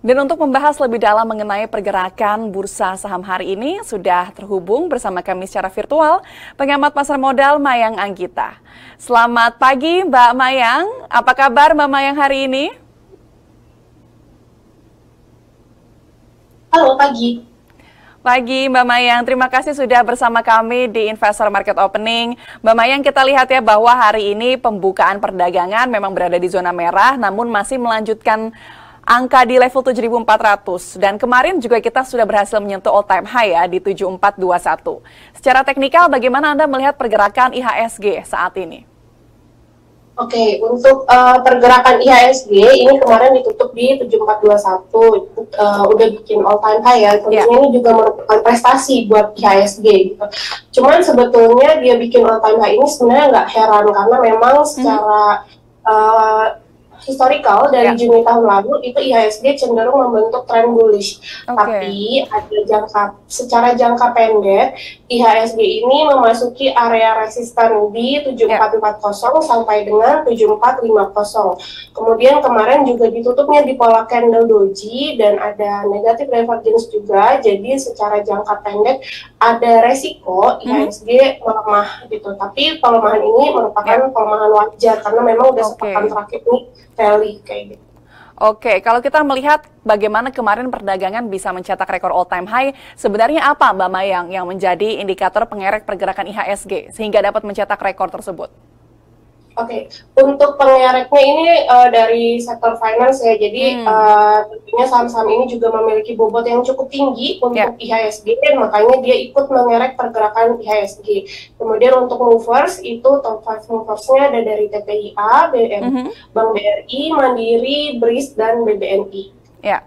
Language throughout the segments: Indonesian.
Dan untuk membahas lebih dalam mengenai pergerakan bursa saham hari ini, sudah terhubung bersama kami secara virtual pengamat pasar modal Mayang Anggita. Selamat pagi Mbak Mayang, apa kabar Mbak Mayang hari ini? Halo, pagi. Pagi Mbak Mayang, terima kasih sudah bersama kami di Investor Market Opening. Mbak Mayang, kita lihat ya bahwa hari ini pembukaan perdagangan memang berada di zona merah, namun masih melanjutkan angka di level 7.400. Dan kemarin juga kita sudah berhasil menyentuh all time high ya di 7.421. Secara teknikal, bagaimana Anda melihat pergerakan IHSG saat ini? Oke, untuk pergerakan IHSG ini kemarin ditutup di 7421, udah bikin all time high ya. Tentunya ini juga merupakan prestasi buat IHSG gitu. Cuman sebetulnya dia bikin all time high ini sebenarnya nggak heran karena memang secara historical dari Juni tahun lalu itu IHSG cenderung membentuk tren bullish. Tapi ada secara jangka pendek IHSG ini memasuki area resisten di 7440 sampai dengan 7450. Kemudian kemarin juga ditutupnya di pola candle doji dan ada negatif divergence juga. Jadi secara jangka pendek ada resiko IHSG melemah gitu. Tapi pelemahan ini merupakan pelemahan wajar karena memang udah sepekan terakhir nih rally kayak gitu. Oke, kalau kita melihat bagaimana kemarin perdagangan bisa mencetak rekor all time high, sebenarnya apa Mbak Mayang yang menjadi indikator pengerek pergerakan IHSG sehingga dapat mencetak rekor tersebut? Oke, untuk pengereknya ini dari sektor finance ya, jadi tentunya saham-saham ini juga memiliki bobot yang cukup tinggi untuk IHSG, makanya dia ikut mengerek pergerakan IHSG. Kemudian untuk movers, itu top 5 moversnya ada dari TPIA, Bank BRI, Mandiri, BRIS, dan BBNI. Ya.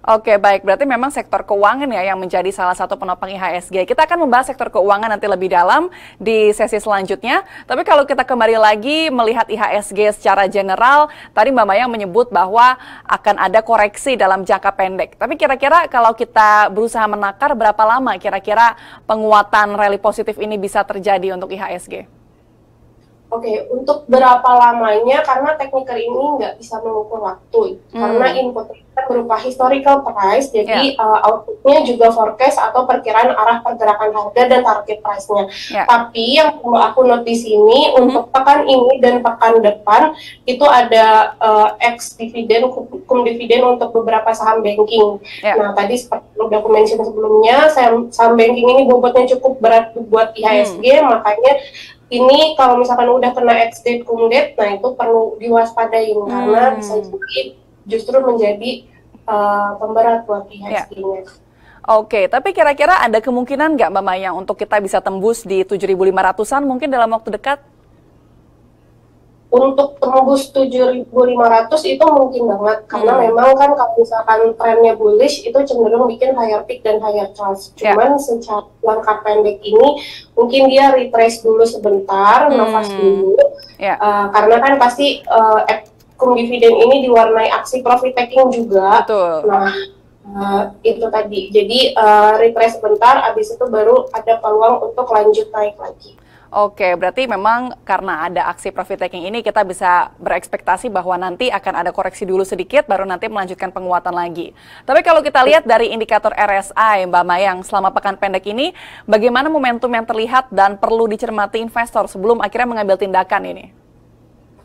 Oke, baik. Berarti memang sektor keuangan ya yang menjadi salah satu penopang IHSG. Kita akan membahas sektor keuangan nanti lebih dalam di sesi selanjutnya. Tapi kalau kita kembali lagi melihat IHSG secara general, tadi Mbak Mayang menyebut bahwa akan ada koreksi dalam jangka pendek. Tapi kira-kira kalau kita berusaha menakar, berapa lama kira-kira penguatan rally positif ini bisa terjadi untuk IHSG? Oke, untuk berapa lamanya, karena tekniker ini nggak bisa mengukur waktu, karena inputnya berupa historical price, jadi outputnya juga forecast atau perkiraan arah pergerakan harga dan target price-nya. Tapi yang perlu aku note di sini, untuk pekan ini dan pekan depan, itu ada ex dividen, kum dividen untuk beberapa saham banking. Nah, tadi seperti udah aku mention sebelumnya, saham banking ini bobotnya cukup berat buat IHSG, makanya ini kalau misalkan udah kena ex-date, cum-date, nah itu perlu diwaspadain karena bisa jadi justru menjadi pemberat buat IHSG-nya. Oke, tapi kira-kira ada kemungkinan nggak Mbak Mayang untuk kita bisa tembus di 7.500-an mungkin dalam waktu dekat? Untuk tembus 7.500 itu mungkin banget karena memang kan kalau misalkan trennya bullish itu cenderung bikin higher peak dan higher trough. Cuman secara jangka pendek ini mungkin dia retrace dulu sebentar, nafas dulu, karena kan pasti cum dividen ini diwarnai aksi profit taking juga. Nah, itu tadi. Jadi retrace sebentar, abis itu baru ada peluang untuk lanjut naik lagi. Oke, berarti memang karena ada aksi profit taking ini kita bisa berekspektasi bahwa nanti akan ada koreksi dulu sedikit baru nanti melanjutkan penguatan lagi. Tapi kalau kita lihat dari indikator RSI Mbak Mayang selama pekan pendek ini, bagaimana momentum yang terlihat dan perlu dicermati investor sebelum akhirnya mengambil tindakan ini?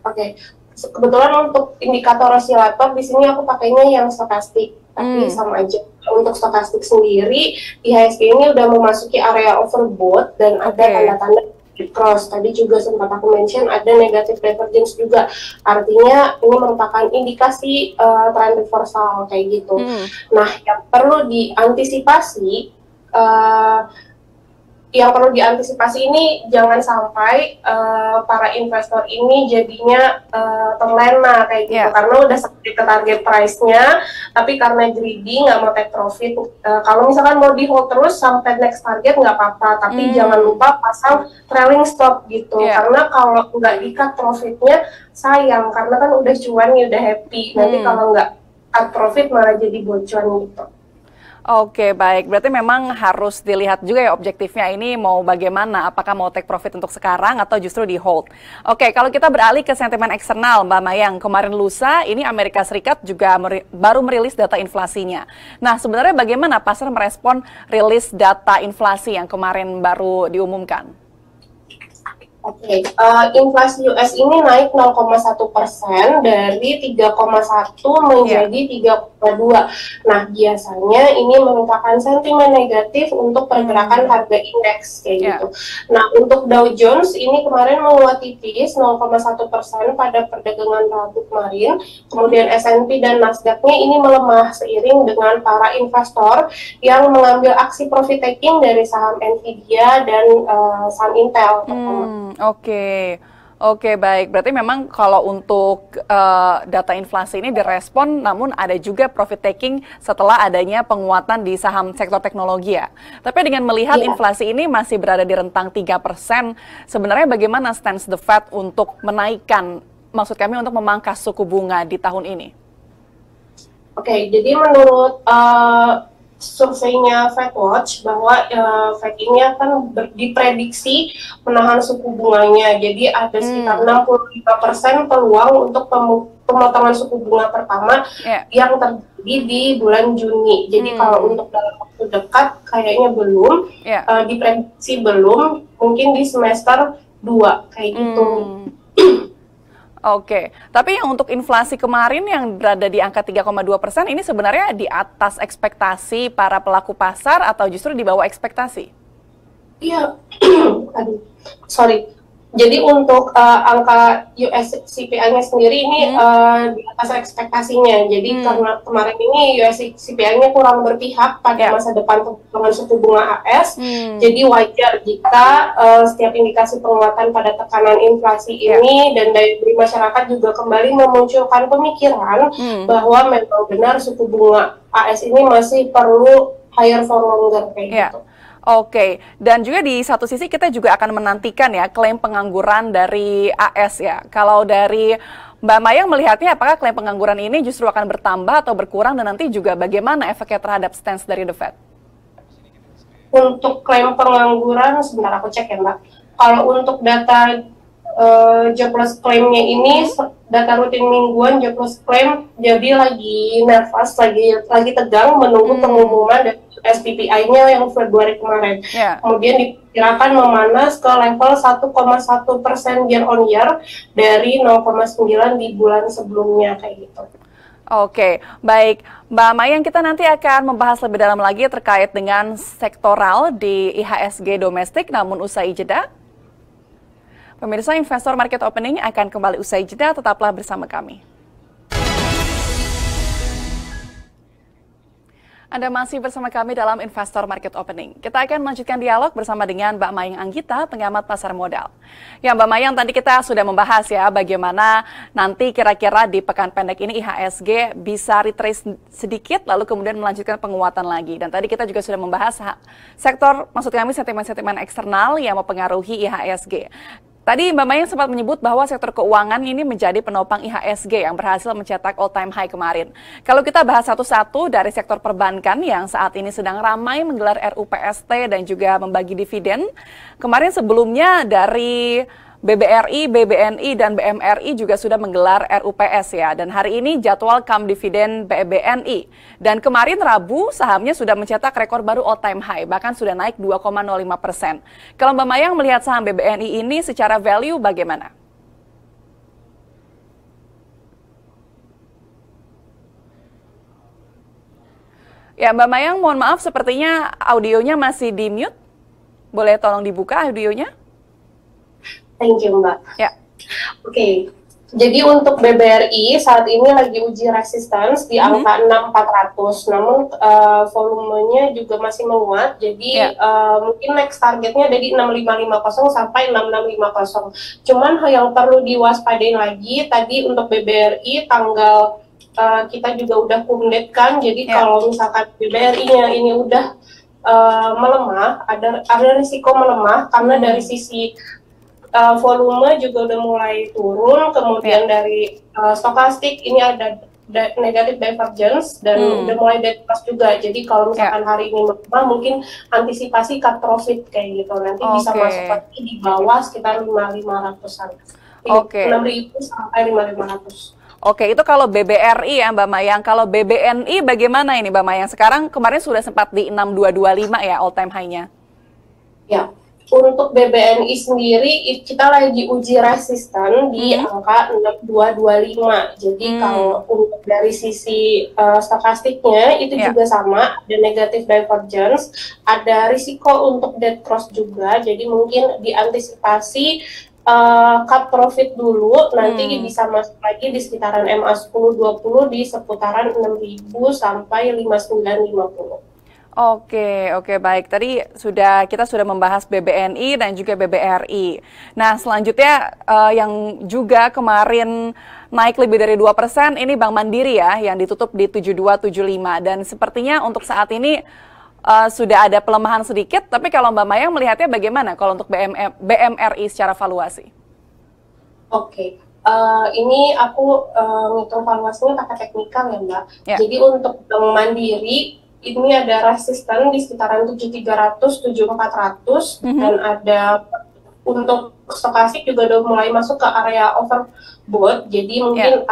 Oke, kebetulan untuk indikator osilator di sini aku pakainya yang stokastik, tapi sama aja. Untuk stokastik sendiri, IHSG ini udah memasuki area overbought dan ada tanda-tanda cross. Tadi juga sempat aku mention ada negative divergence juga, artinya ini merupakan indikasi trend reversal kayak gitu. Nah, yang perlu diantisipasi ini jangan sampai para investor ini jadinya terlena kayak gitu, karena udah sampai ke target price-nya, tapi karena greedy nggak mau take profit. Kalau misalkan mau di hold terus sampai next target nggak apa-apa, tapi jangan lupa pasang trailing stop gitu, karena kalau nggak di-cut profitnya sayang, karena kan udah cuan ya udah happy, nanti kalau nggak cut profit malah jadi bocor gitu. Oke, baik. Berarti memang harus dilihat juga ya objektifnya ini mau bagaimana, apakah mau take profit untuk sekarang atau justru di hold. Oke, kalau kita beralih ke sentimen eksternal, Mbak Mayang, kemarin lusa ini Amerika Serikat juga baru merilis data inflasinya. Nah, sebenarnya bagaimana pasar merespon rilis data inflasi yang kemarin baru diumumkan? Oke, inflasi US ini naik 0,1% dari 3,1 menjadi 3,2. Nah, biasanya ini merupakan sentimen negatif untuk pergerakan harga indeks kayak gitu. Nah, untuk Dow Jones ini kemarin menguat tipis 0,1% pada perdagangan Rabu kemarin. Kemudian S&P dan Nasdaq-nya ini melemah seiring dengan para investor yang mengambil aksi profit taking dari saham Nvidia dan saham Intel pertama. Oke, baik. Berarti memang kalau untuk data inflasi ini direspon, namun ada juga profit taking setelah adanya penguatan di saham sektor teknologi ya. Tapi dengan melihat inflasi ini masih berada di rentang 3%, sebenarnya bagaimana stance the Fed untuk menaikkan, maksud kami untuk memangkas suku bunga di tahun ini? Oke, jadi menurut surveinya FedWatch bahwa Fed ini akan diprediksi menahan suku bunganya. Jadi ada sekitar 65% peluang untuk pemotongan suku bunga pertama yang terjadi di bulan Juni. Jadi kalau untuk dalam waktu dekat kayaknya belum, diprediksi belum, mungkin di semester 2 kayak gitu. Oke, tapi yang untuk inflasi kemarin yang berada di angka 3,2% ini sebenarnya di atas ekspektasi para pelaku pasar atau justru di bawah ekspektasi? Iya, sorry. Jadi untuk angka US CPI-nya sendiri ini di atas ekspektasinya. Jadi karena kemarin ini US CPI-nya kurang berpihak pada masa depan pengembangan suku bunga AS, jadi wajar jika setiap indikasi penguatan pada tekanan inflasi ini dan daya beli masyarakat juga kembali memunculkan pemikiran bahwa memang benar suku bunga AS ini masih perlu higher for longer kayak gitu. Oke, dan juga di satu sisi kita juga akan menantikan ya klaim pengangguran dari AS ya. Kalau dari Mbak Mayang melihatnya apakah klaim pengangguran ini justru akan bertambah atau berkurang dan nanti juga bagaimana efeknya terhadap stance dari The Fed? Untuk klaim pengangguran, sebentar aku cek ya Mbak. Kalau untuk data jobless claim-nya ini, data rutin mingguan jobless claim jadi lagi nervous, lagi tegang menunggu pengumuman dari SPPI-nya yang Februari kemarin. Kemudian diperkirakan memanas ke level 1,1% year on year dari 0,9 di bulan sebelumnya kayak gitu. Oke, baik. Mbak Mayang, kita nanti akan membahas lebih dalam lagi terkait dengan sektoral di IHSG domestik, namun usai jeda. Pemirsa, Investor Market Opening akan kembali usai jeda, tetaplah bersama kami. Anda masih bersama kami dalam Investor Market Opening. Kita akan melanjutkan dialog bersama dengan Mbak Mayang Anggita, pengamat pasar modal. Ya, Mbak Mayang, tadi kita sudah membahas ya bagaimana nanti kira-kira di pekan pendek ini IHSG bisa retrace sedikit, lalu kemudian melanjutkan penguatan lagi. Dan tadi kita juga sudah membahas sektor, maksud kami sentimen-sentimen eksternal yang mempengaruhi IHSG. Tadi Mbak Mayang sempat menyebut bahwa sektor keuangan ini menjadi penopang IHSG yang berhasil mencetak all-time high kemarin. Kalau kita bahas satu-satu dari sektor perbankan yang saat ini sedang ramai menggelar RUPST dan juga membagi dividen. Kemarin sebelumnya dari BBRI, BBNI, dan BMRI juga sudah menggelar RUPS ya. Dan hari ini jadwal kam dividen BBNI. Dan kemarin Rabu sahamnya sudah mencetak rekor baru all time high, bahkan sudah naik 2,05%. Kalau Mbak Mayang melihat saham BBNI ini secara value bagaimana? Ya Mbak Mayang, mohon maaf sepertinya audionya masih di mute. Boleh tolong dibuka audionya? Thank you, Mbak. Ya. Oke. Jadi untuk BBRI saat ini lagi uji resistance di angka 6.400. Namun volumenya juga masih menguat. Jadi mungkin next targetnya ada di 6550 sampai 6650. Cuman yang perlu diwaspadain lagi tadi untuk BBRI tanggal kita juga udah kumdetkan. Jadi kalau misalkan BBRI-nya ini udah melemah, ada risiko melemah karena dari sisi volume juga udah mulai turun, kemudian dari stokastik ini ada negative divergence dan udah mulai dead cross juga. Jadi kalau misalkan hari ini melemah, mungkin antisipasi cut profit kayak gitu. Nanti bisa masuk lagi di bawah sekitar 5.500-an. Oke. 6.000 sampai 5.500. Oke, itu kalau BBRI ya Mbak Mayang. Kalau BBNI bagaimana ini Mbak Mayang? Sekarang kemarin sudah sempat di 6225 ya all time high-nya. Ya, untuk BBNI sendiri kita lagi uji resisten di angka 6225. Jadi kalau untuk dari sisi stokastiknya itu juga sama, ada negative divergence, ada risiko untuk dead cross juga. Jadi mungkin diantisipasi cut profit dulu, nanti bisa masuk lagi di sekitaran MA 1020 di seputaran 6.000 sampai 5.950. Oke, baik. Tadi kita sudah membahas BBNI dan juga BBRI. Nah, selanjutnya yang juga kemarin naik lebih dari 2%, ini Bank Mandiri ya, yang ditutup di 7275. Dan sepertinya untuk saat ini sudah ada pelemahan sedikit, tapi kalau Mbak Mayang melihatnya bagaimana kalau untuk BMRI secara valuasi? Oke. Ini aku ngitung valuasinya pakai teknikal ya Mbak. Jadi untuk Bank Mandiri, ini ada resisten di sekitaran 7.300, 7.400, dan ada untuk stokastik juga udah mulai masuk ke area overbought, jadi mungkin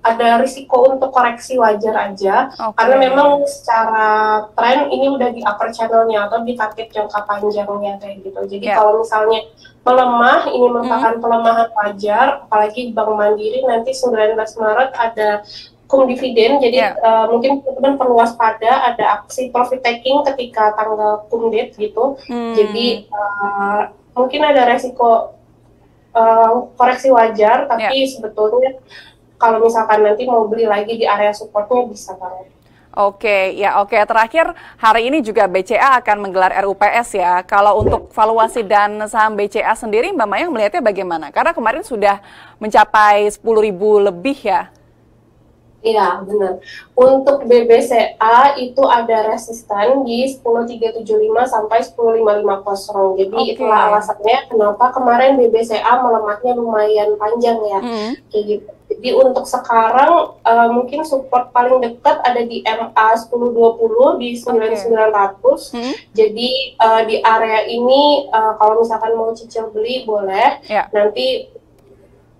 ada risiko untuk koreksi wajar aja, karena memang secara tren ini udah di upper channelnya atau di target jangka panjangnya kayak gitu. Jadi kalau misalnya melemah, ini merupakan pelemahan wajar, apalagi Bank Mandiri nanti 19 Maret ada dividen, jadi mungkin teman-teman perlu waspada, ada aksi profit taking ketika tanggal date gitu. Jadi mungkin ada resiko koreksi wajar, tapi sebetulnya kalau misalkan nanti mau beli lagi di area supportnya bisa banget. Oke. Terakhir, hari ini juga BCA akan menggelar RUPS ya. Kalau untuk valuasi dan saham BCA sendiri, Mbak Mayang melihatnya bagaimana? Karena kemarin sudah mencapai 10.000 lebih ya. Iya, benar. Untuk BBCA itu ada resisten di 10.375 sampai 10.550. Jadi itulah alasannya kenapa kemarin BBCA melemahnya lumayan panjang ya. Kayak gitu. Jadi untuk sekarang mungkin support paling dekat ada di MA 1020 di 9.900. Jadi di area ini kalau misalkan mau cicil beli boleh. Nanti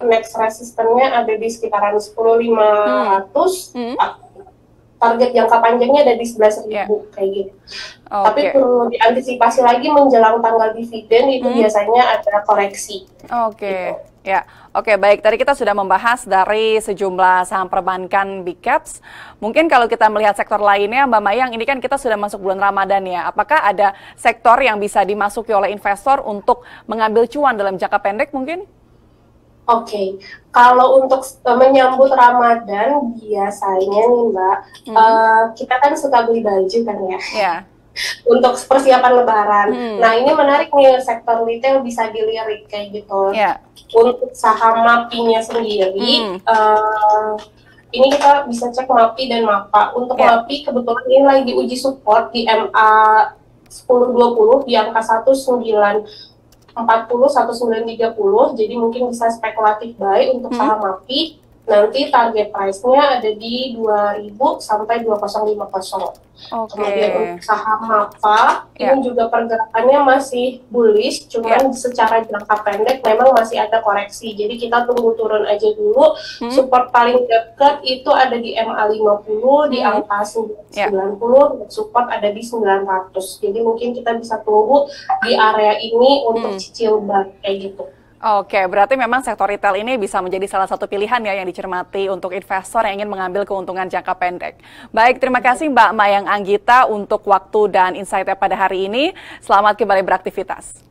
next resistennya ada di sekitaran 10.500. Target jangka panjangnya ada di 11.000 kayak gitu. Tapi perlu diantisipasi lagi menjelang tanggal dividen itu biasanya ada koreksi. Oke, baik. Tadi kita sudah membahas dari sejumlah saham perbankan big caps. Mungkin kalau kita melihat sektor lainnya, Mbak Mayang, ini kan kita sudah masuk bulan Ramadan ya. Apakah ada sektor yang bisa dimasuki oleh investor untuk mengambil cuan dalam jangka pendek mungkin? Oke, kalau untuk menyambut Ramadan biasanya nih Mbak, kita kan suka beli baju kan ya, untuk persiapan Lebaran. Nah ini menarik nih, sektor retail bisa dilirik kayak gitu. Untuk saham MAPI-nya sendiri, ini kita bisa cek MAPI dan MAPA. Untuk MAPI kebetulan ini lagi diuji support di MA 1020 di angka 1930, jadi mungkin bisa spekulatif buy untuk saham MAPI. Nanti target price-nya ada di 2.000 sampai 2050. Kemudian untuk saham MAPA, ini juga pergerakannya masih bullish, cuman secara jangka pendek memang masih ada koreksi. Jadi kita tunggu turun aja dulu. Support paling dekat itu ada di MA 50 di angka 90, support ada di 900. Jadi mungkin kita bisa tunggu di area ini untuk cicil buy kayak gitu. Oke, berarti memang sektor retail ini bisa menjadi salah satu pilihan ya yang dicermati untuk investor yang ingin mengambil keuntungan jangka pendek. Baik, terima kasih Mbak Mayang Anggita untuk waktu dan insight-nya pada hari ini. Selamat kembali beraktivitas.